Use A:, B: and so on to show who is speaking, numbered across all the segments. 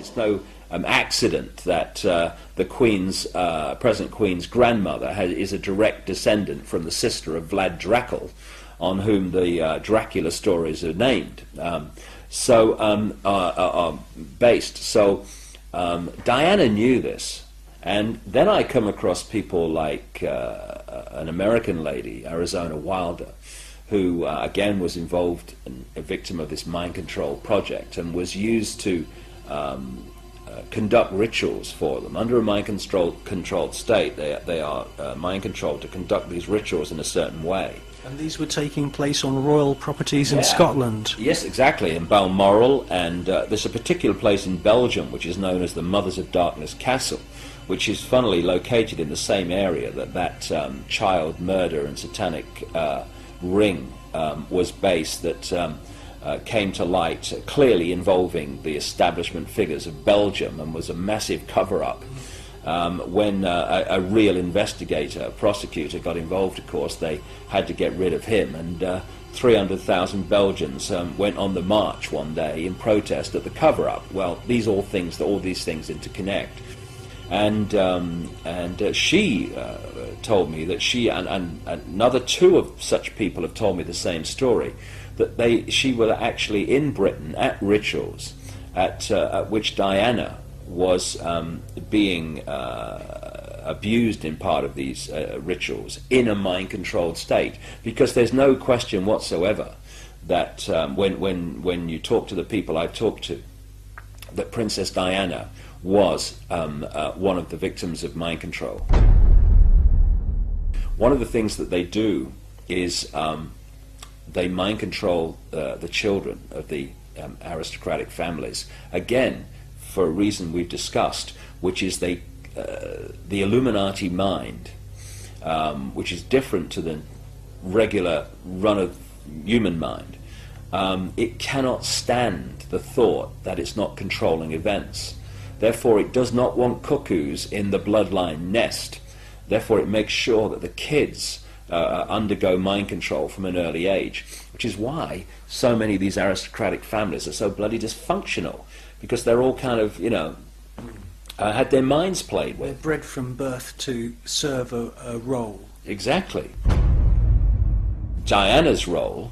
A: it's no accident that the Queen's, present Queen's grandmother is a direct descendant from the sister of Vlad Dracul, on whom the Dracula stories are named. Are based. So Diana knew this, and then I come across people like an American lady, Arizona Wilder, who again was involved in a victim of this mind control project and was used to conduct rituals for them. Under a mind controlled state, they are mind controlled to conduct these rituals in a certain way.
B: And these were taking place on royal properties in Scotland?
A: Yes, exactly, in Balmoral, and there's a particular place in Belgium which is known as the Mothers of Darkness Castle, which is funnily located in the same area that child murder and satanic ring was based, that came to light, clearly involving the establishment figures of Belgium, and was a massive cover-up. When a real investigator, a prosecutor, got involved, of course, they had to get rid of him, and 300,000 Belgians went on the march one day in protest at the cover-up. Well, all these things interconnect. And she told me that she and another two of such people have told me the same story, that she was actually in Britain at rituals at which Diana was being abused in part of these rituals in a mind-controlled state, because there's no question whatsoever that when you talk to the people I've talked to, that Princess Diana was one of the victims of mind control. One of the things that they do is they mind control the children of the aristocratic families, again for a reason we've discussed, which is the Illuminati mind, which is different to the regular run of human mind. It cannot stand the thought that it's not controlling events. Therefore, it does not want cuckoos in the bloodline nest. Therefore, it makes sure that the kids undergo mind control from an early age, which is why so many of these aristocratic families are so bloody dysfunctional, because they're all kind of, had their minds played with.
B: They're bred from birth to serve a role.
A: Exactly. Diana's role,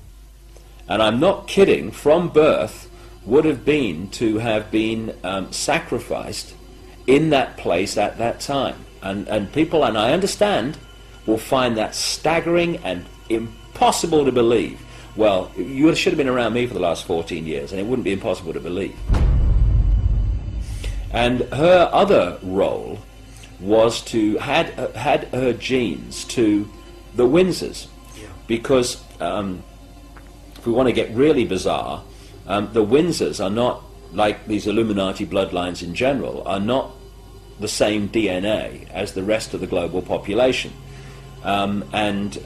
A: and I'm not kidding, from birth, would have been to have been sacrificed in that place at that time. And people, and I understand, will find that staggering and impossible to believe. Well, you should have been around me for the last 14 years, and it wouldn't be impossible to believe. And her other role was to had her genes to the Windsors, because if we want to get really bizarre, the Windsors are not, like these Illuminati bloodlines in general, are not the same DNA as the rest of the global population, and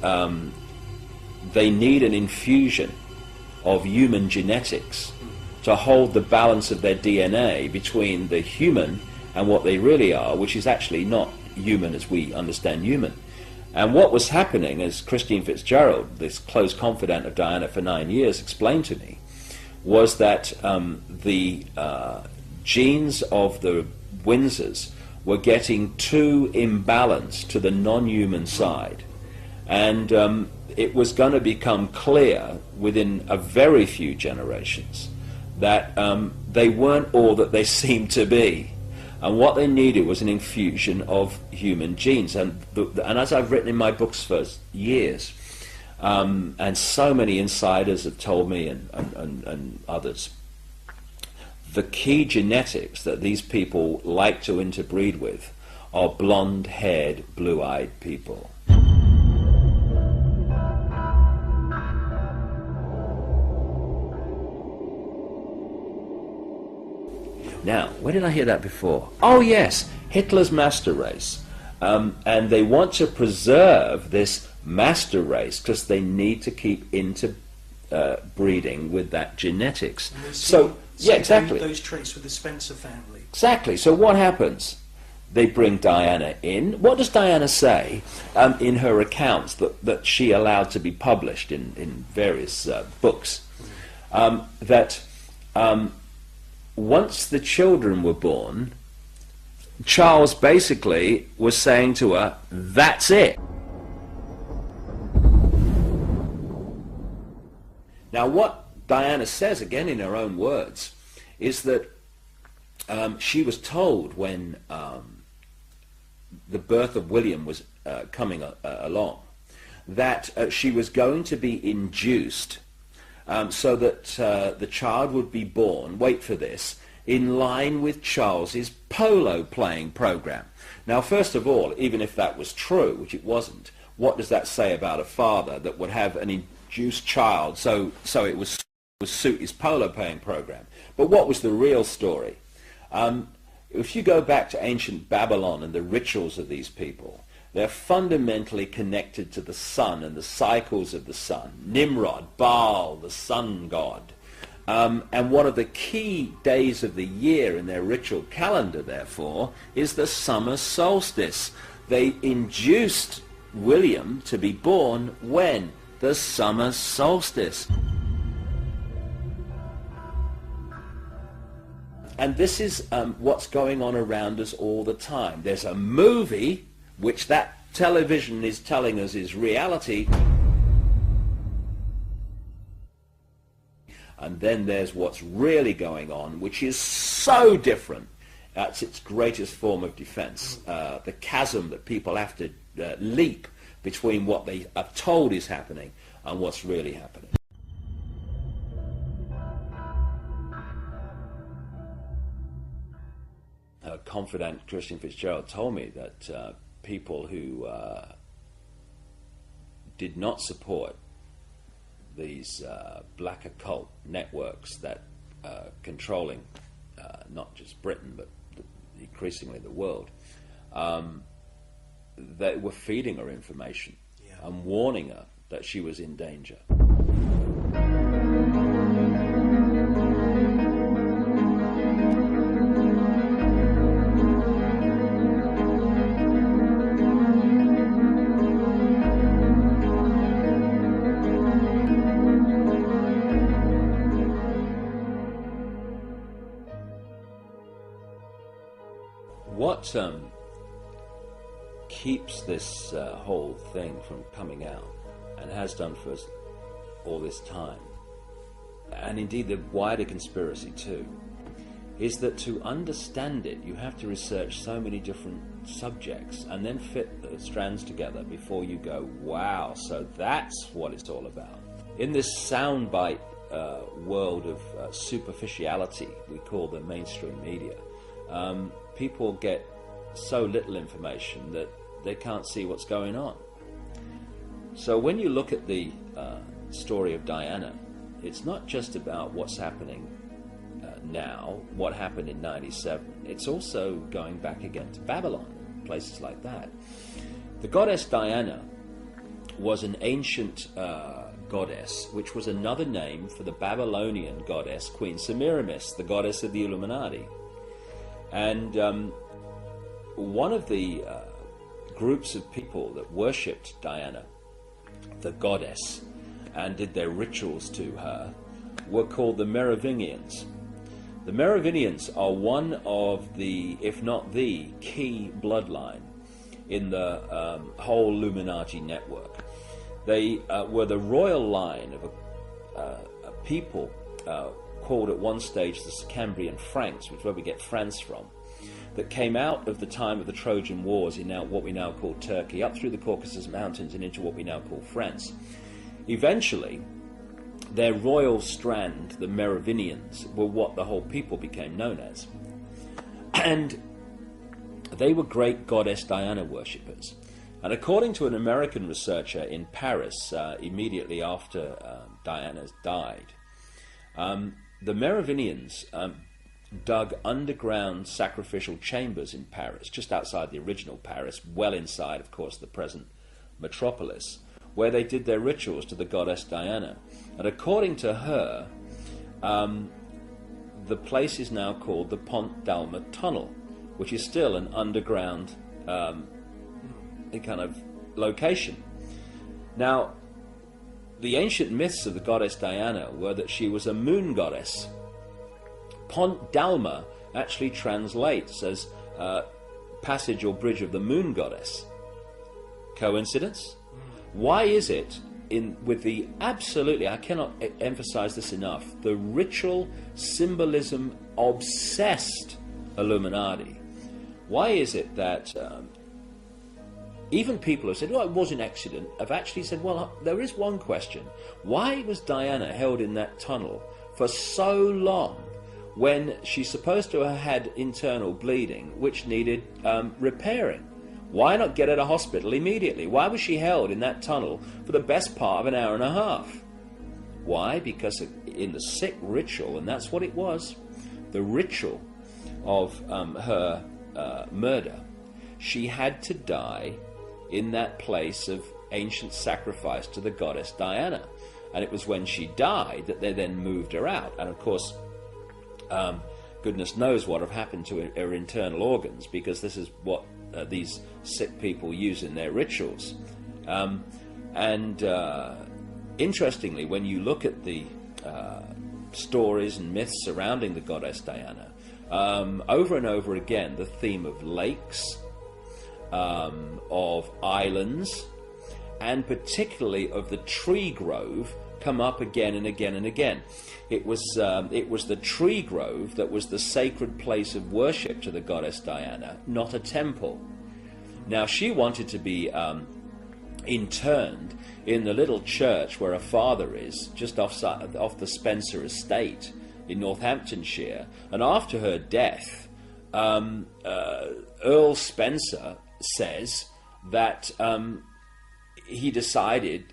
A: they need an infusion of human genetics to hold the balance of their DNA between the human and what they really are, which is actually not human as we understand human. And what was happening, as Christine Fitzgerald, this close confidant of Diana for 9 years, explained to me, was that the genes of the Windsors were getting too imbalanced to the non-human side. And it was going to become clear within a very few generations that they weren't all that they seemed to be. And what they needed was an infusion of human genes. And as I've written in my books for years, and so many insiders have told me, and others, the key genetics that these people like to interbreed with are blonde-haired, blue-eyed people. Now, where did I hear that before? Oh yes, Hitler's master race. And they want to preserve this master race because they need to keep interbreeding with that genetics. So, yeah, exactly.
B: Those traits with the Spencer family.
A: Exactly. So what happens? They bring Diana in. What does Diana say in her accounts that she allowed to be published in various books? That once the children were born, Charles basically was saying to her, that's it. Now what Diana says, again in her own words, is that she was told when the birth of William was coming along, that she was going to be induced so that the child would be born, wait for this, in line with Charles's polo playing program. Now, first of all, even if that was true, which it wasn't, what does that say about a father that would have an induced child so it would suit his polo playing program? But what was the real story? If you go back to ancient Babylon and the rituals of these people, they're fundamentally connected to the sun and the cycles of the sun. Nimrod, Baal, the sun god. And one of the key days of the year in their ritual calendar, therefore, is the summer solstice. They induced William to be born when? The summer solstice. And this is what's going on around us all the time. There's a movie, which that television is telling us is reality, and then there's what's really going on, which is so different. That's its greatest form of defense, the chasm that people have to leap between what they are told is happening and what's really happening. A confidant, Christian Fitzgerald, told me that people who did not support these black occult networks that are controlling not just Britain but increasingly the world, they were feeding her information and warning her that she was in danger. What keeps this whole thing from coming out, and has done for us all this time, and indeed the wider conspiracy too, is that to understand it you have to research so many different subjects and then fit the strands together before you go, wow, so that's what it's all about. In this soundbite world of superficiality we call the mainstream media, people get so little information that they can't see what's going on. So when you look at the story of Diana, it's not just about what's happening now, what happened in 97. It's also going back again to Babylon, places like that. The goddess Diana was an ancient goddess, which was another name for the Babylonian goddess Queen Semiramis, the goddess of the Illuminati. And one of the groups of people that worshipped Diana, the goddess, and did their rituals to her were called the Merovingians. The Merovingians are one of the, if not the, key bloodline in the whole Illuminati network. They were the royal line of a people called at one stage the Cambrian Franks, which is where we get France from, that came out of the time of the Trojan Wars in now what we now call Turkey, up through the Caucasus Mountains and into what we now call France. Eventually, their royal strand, the Merovingians, were what the whole people became known as. And they were great goddess Diana worshippers. And according to an American researcher in Paris, immediately after Diana died, the Merovingians dug underground sacrificial chambers in Paris, just outside the original Paris, well inside, of course, the present metropolis, where they did their rituals to the goddess Diana. And according to her, the place is now called the Pont d'Alma Tunnel, which is still an underground kind of location. Now, the ancient myths of the goddess Diana were that she was a moon goddess, Pont Dalma actually translates as passage or bridge of the moon goddess. Coincidence? Why is it with the absolutely, I cannot emphasize this enough, the ritual symbolism obsessed Illuminati? Why is it that even people who said, well, it was an accident, have actually said, well, there is one question. Why was Diana held in that tunnel for so long when she's supposed to have had internal bleeding which needed repairing? Why not get her to hospital immediately? Why was she held in that tunnel for the best part of an hour and a half? Why? Because in the sick ritual, and that's what it was, the ritual of her murder, she had to die in that place of ancient sacrifice to the goddess Diana. And it was when she died that they then moved her out. And of course, goodness knows what have happened to her internal organs, because this is what these sick people use in their rituals. Interestingly, when you look at the stories and myths surrounding the goddess Diana, over and over again, the theme of lakes, of islands, and particularly of the tree grove come up again and again and again. It was the tree grove that was the sacred place of worship to the goddess Diana, not a temple. Now, she wanted to be interned in the little church where her father is, just off the Spencer estate in Northamptonshire. And after her death, Earl Spencer says that he decided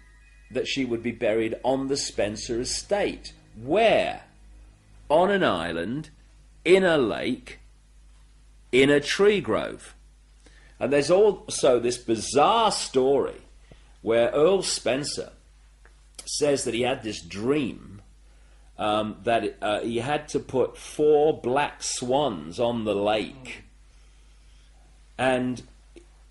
A: that she would be buried on the Spencer estate. Where? On an island, in a lake, in a tree grove. And there's also this bizarre story where Earl Spencer says that he had this dream that he had to put 4 black swans on the lake. And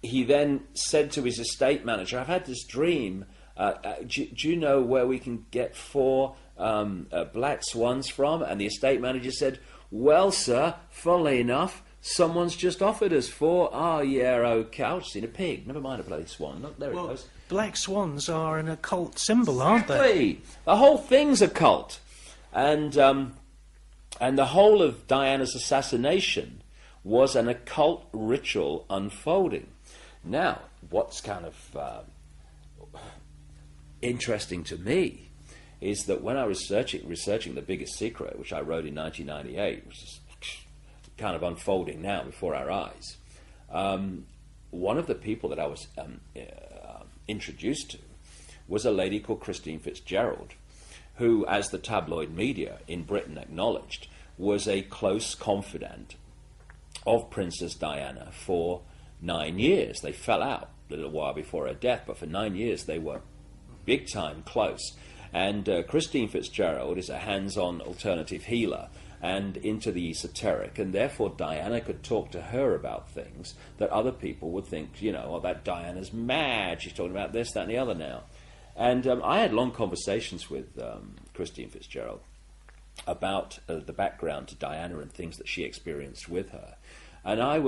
A: he then said to his estate manager, I've had this dream. Do you know where we can get 4 black swans from? And the estate manager said, well, sir, funnily enough, someone's just offered us 4. Oh, yeah, okay. I've seen a pig. Never mind a bloody swan. There it goes.
B: Black swans are an occult symbol, aren't they?
A: Exactly. The whole thing's a cult. And the whole of Diana's assassination was an occult ritual unfolding. Now, what's kind of interesting to me is that when I was researching The Biggest Secret, which I wrote in 1998, which is kind of unfolding now before our eyes, one of the people that I was introduced to was a lady called Christine Fitzgerald, who, as the tabloid media in Britain acknowledged, was a close confidant of Princess Diana for 9 years. They fell out a little while before her death, but for 9 years they were big time close. And Christine Fitzgerald is a hands-on alternative healer and into the esoteric, and therefore Diana could talk to her about things that other people would think, oh, that Diana's mad, she's talking about this, that, and the other now. And I had long conversations with Christine Fitzgerald about the background to Diana and things that she experienced with her. And I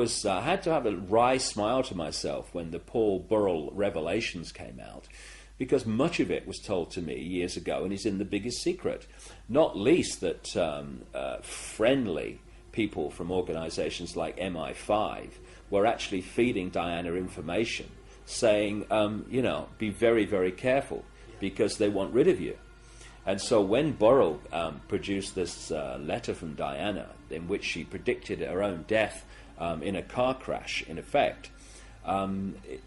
A: had to have a wry smile to myself when the Paul Burrell revelations came out, because much of it was told to me years ago and is in The Biggest Secret. Not least that friendly people from organizations like MI5 were actually feeding Diana information, saying, be very, very careful because they want rid of you. And so when Burrell produced this letter from Diana in which she predicted her own death in a car crash, in effect,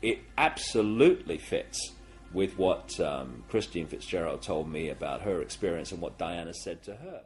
A: it absolutely fits with what Christine Fitzgerald told me about her experience and what Diana said to her.